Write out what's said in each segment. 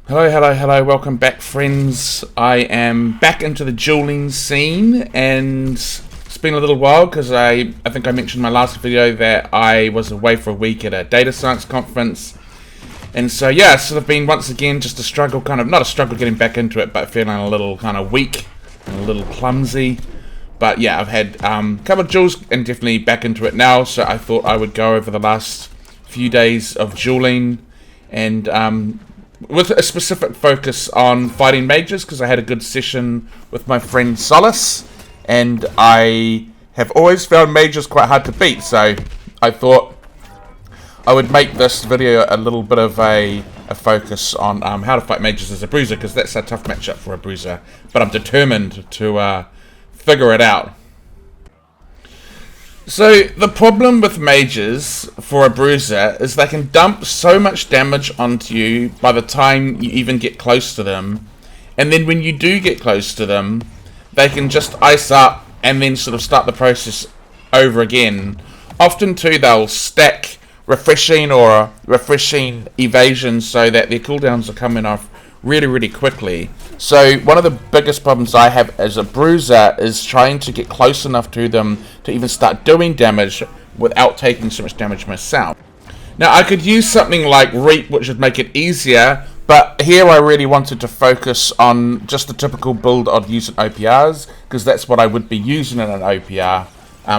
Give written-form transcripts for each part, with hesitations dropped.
Hello, hello, hello, welcome back friends. I am back into the dueling scene, and it's been a little while because I think I mentioned in my last video that I was away for a week at a data science conference. And so yeah, it's sort of been once again just a struggle, not a struggle getting back into it, but feeling a little kind of weak and a little clumsy. But yeah, I've had a couple of duels and definitely back into it now, so I thought I would go over the last few days of dueling and with a specific focus on fighting mages, because I had a good session with my friend Solace, and I have always found mages quite hard to beat, so I thought I would make this video a little bit of a focus on how to fight mages as a bruiser, because that's a tough matchup for a bruiser, but I'm determined to figure it out. So, the problem with mages for a bruiser is they can dump so much damage onto you by the time you even get close to them. And then when you do get close to them, they can just ice up and then sort of start the process over again. Often too, they'll stack refreshing or refreshing evasion so that their cooldowns are coming off really quickly. So one of the biggest problems I have as a bruiser is trying to get close enough to them to even start doing damage without taking so much damage myself. Now I could use something like Reap, which would make it easier, but here I really wanted to focus on just the typical build I'd use in OPRs, because that's what I would be using in an OPR,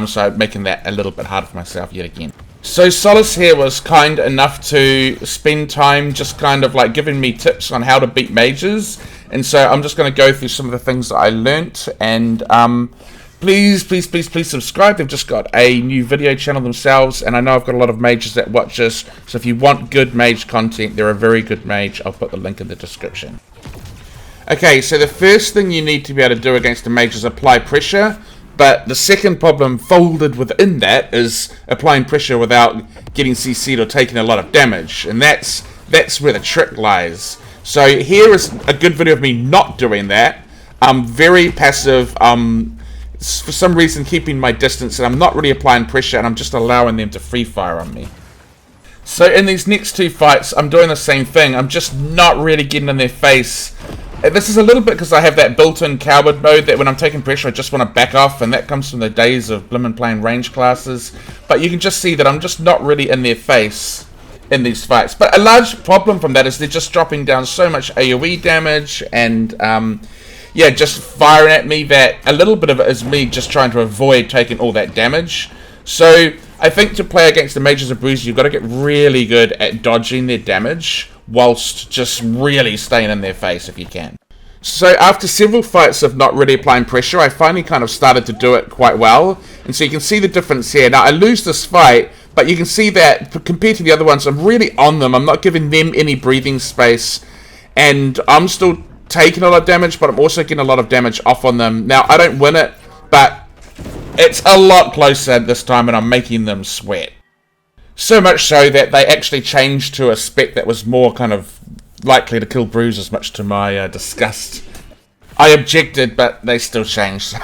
so making that a little bit harder for myself yet again. So Solace here was kind enough to spend time just kind of like giving me tips on how to beat mages, and so I'm just going to go through some of the things that I learnt, and please subscribe. They've just got a new video channel themselves, and I know I've got a lot of mages that watch us, so if you want good mage content, they're a very good mage. I'll put the link in the description. Okay, so the first thing you need to be able to do against a mage is apply pressure. But the second problem folded within that is applying pressure without getting CC'd or taking a lot of damage. And that's where the trick lies. So here is a good video of me not doing that. I'm very passive, for some reason keeping my distance, and I'm not really applying pressure, and I'm just allowing them to free fire on me. So in these next two fights, I'm doing the same thing. I'm just not really getting in their face. This is a little bit because I have that built-in coward mode that when I'm taking pressure I just want to back off, and that comes from the days of blimmin' playing range classes. But you can just see that I'm just not really in their face in these fights. But a large problem from that is they're just dropping down so much AoE damage, and yeah, just firing at me, that a little bit of it is me just trying to avoid taking all that damage. So I think to play against the mages of bruiser, you've got to get really good at dodging their damage whilst just really staying in their face if you can. So after several fights of not really applying pressure, I finally kind of started to do it quite well. And so you can see the difference here. Now I lose this fight, but you can see that compared to the other ones, I'm really on them. I'm not giving them any breathing space. And I'm still taking a lot of damage, but I'm also getting a lot of damage off on them. Now I don't win it, but it's a lot closer this time, and I'm making them sweat. So much so that they actually changed to a spec that was more kind of likely to kill bruisers, much to my disgust. I objected, but they still changed.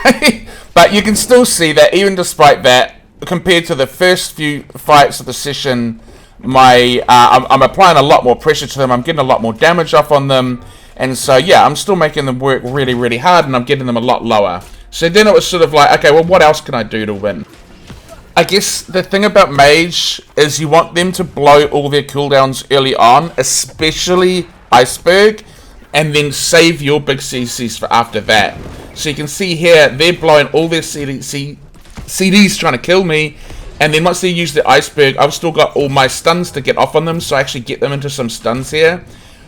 But you can still see that even despite that, compared to the first few fights of the session, I'm applying a lot more pressure to them. I'm getting a lot more damage off on them. And so yeah, I'm still making them work really hard, and I'm getting them a lot lower. So then it was sort of like, okay, well, what else can I do to win? I guess the thing about Mage is you want them to blow all their cooldowns early on, especially Iceberg, and then save your big CCs for after that. So you can see here, they're blowing all their CDs trying to kill me, and then once they use the Iceberg, I've still got all my stuns to get off on them, so I actually get them into some stuns here.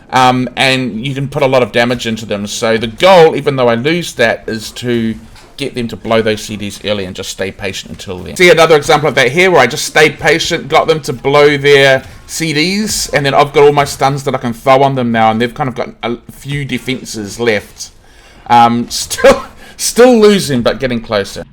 And you can put a lot of damage into them. So the goal, even though I lose that, is to get them to blow those CDs early and just stay patient until then. See another example of that here, where I just stayed patient, got them to blow their CDs, and then I've got all my stuns that I can throw on them now, and they've kind of got a few defenses left. Still losing, but getting closer.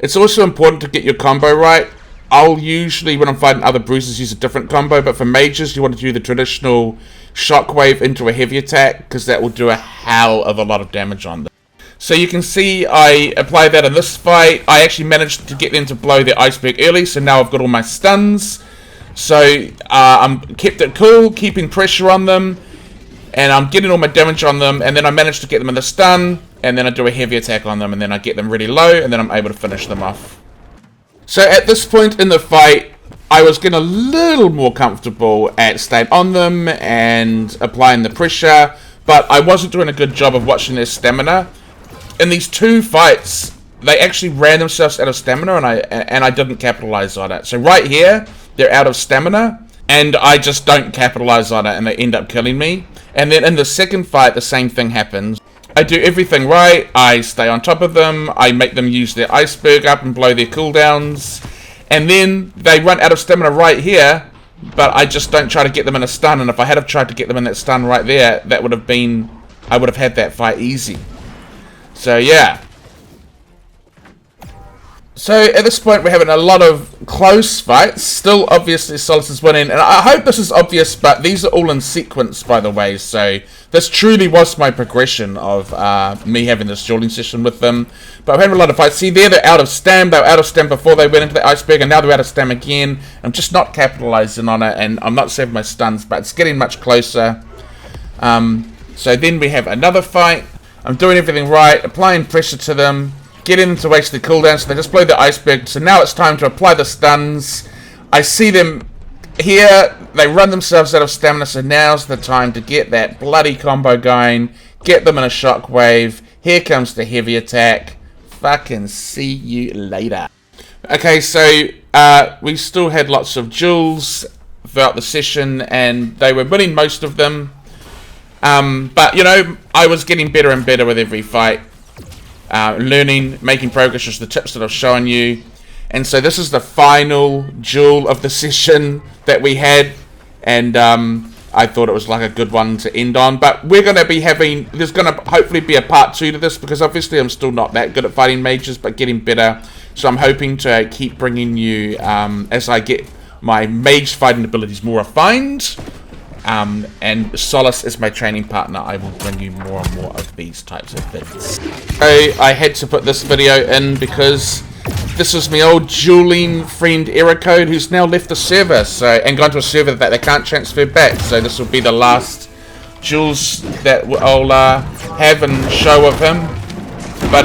It's also important to get your combo right. I'll usually, when I'm fighting other bruisers, use a different combo, but for mages, you want to do the traditional shockwave into a heavy attack, because that will do a hell of a lot of damage on them. So you can see I applied that in this fight. I actually managed to get them to blow their Iceberg early, so now I've got all my stuns. So I'm kept it cool, keeping pressure on them. and I'm getting all my damage on them, and then I manage to get them in the stun, and then I do a heavy attack on them, and then I get them really low, and then I'm able to finish them off. So at this point in the fight, I was getting a little more comfortable at staying on them and applying the pressure, but I wasn't doing a good job of watching their stamina. In these two fights, they actually ran themselves out of stamina, and I didn't capitalize on it. So right here, they're out of stamina, and I just don't capitalize on it, and they end up killing me. And then in the second fight, the same thing happens. I do everything right, I stay on top of them, I make them use their iceberg up and blow their cooldowns, and then they run out of stamina right here, but I just don't try to get them in a stun, and if I had have tried to get them in that stun right there, that would have been, I would have had that fight easy. So yeah. So at this point we're having a lot of close fights. Still obviously Solus is winning, and I hope this is obvious, but these are all in sequence, by the way, so this truly was my progression of me having this dueling session with them. But I'm having a lot of fights. See there, they're out of stam. They were out of stam before they went into the iceberg, and now they're out of stam again. I'm just not capitalizing on it, and I'm not saving my stuns, but it's getting much closer. So then we have another fight. I'm doing everything right, applying pressure to them, getting them to waste their cooldown, so they just blow the iceberg. So now it's time to apply the stuns. I see them here, they run themselves out of stamina, so now's the time to get that bloody combo going, get them in a shockwave. Here comes the heavy attack. Fucking see you later. Okay, so we still had lots of duels throughout the session, and they were winning most of them. But, you know, I was getting better and better with every fight. Learning, making progress, just the tips that I've shown you. And so this is the final duel of the session that we had, and I thought it was like a good one to end on. But we're going to be having, there's going to hopefully be a part 2 to this, because obviously I'm still not that good at fighting mages, but getting better. So I'm hoping to keep bringing you, as I get my mage fighting abilities more refined, and Solus is my training partner, I will bring you more and more of these types of things. So I had to put this video in because this was my old dueling friend Ericode, who's now left the server, so, and gone to a server that they can't transfer back. So this will be the last duels that I'll have and show of him. But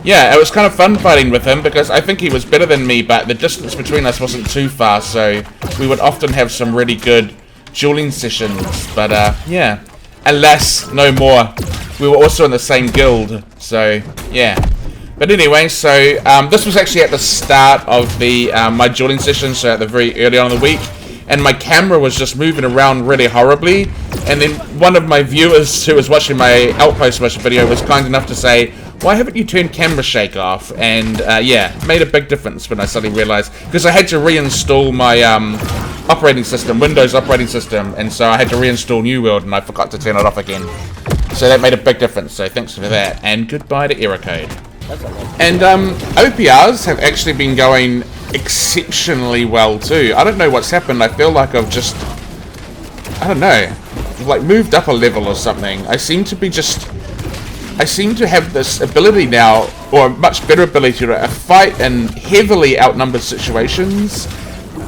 yeah, it was kind of fun fighting with him because I think he was better than me, but the distance between us wasn't too far, so we would often have some really good dueling sessions. But yeah, alas, no more. We were also in the same guild, so yeah. But anyway, so this was actually at the start of the my dueling session, so at the very early on in the week, and my camera was just moving around really horribly, and then one of my viewers who was watching my Outpost mission video was kind enough to say, why haven't you turned camera shake off? And yeah, it made a big difference when I suddenly realized, because I had to reinstall my operating system, Windows operating system, and so I had to reinstall New World, and I forgot to turn it off again. So that made a big difference, so thanks for that, and goodbye to Ericode. And OPRs have actually been going exceptionally well too. I don't know what's happened. I feel like I've just, I don't know, like moved up a level or something. I seem to have this ability now, or a much better ability to fight in heavily outnumbered situations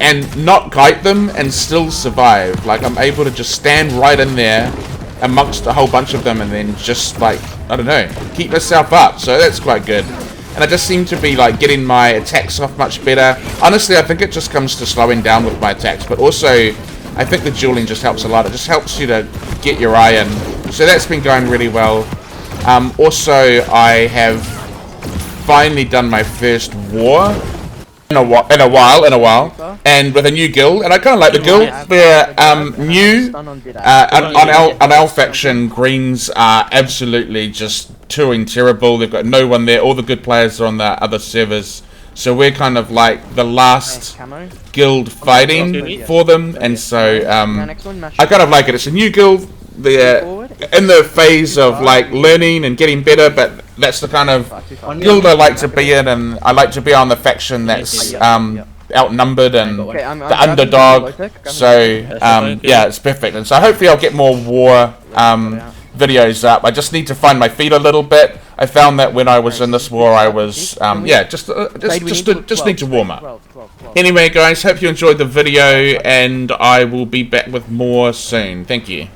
and not kite them and still survive. Like, I'm able to just stand right in there amongst a whole bunch of them and then just, like, I don't know, keep myself up. So that's quite good. And I just seem to be like getting my attacks off much better. Honestly, I think it just comes to slowing down with my attacks, but also I think the dueling just helps a lot. It just helps you to get your eye in. So that's been going really well. Also, I have finally done my first war in a while, and with a new guild, and I kind of like the guild. They're new. On our faction, greens are absolutely just doing terrible. They've got no one there. All the good players are on the other servers, so we're kind of like the last guild fighting for them, and so I kind of like it. It's a new guild. They're in the phase of like learning and getting better, but that's the kind of guild I like to be in, and I like to be on the faction that's outnumbered and the underdog. So yeah, it's perfect. And so hopefully I'll get more war videos up. I just need to find my feet a little bit. I found that when I was in this war, I was yeah, just need to warm up. Anyway, guys, hope you enjoyed the video, and I will be back with more soon. Thank you.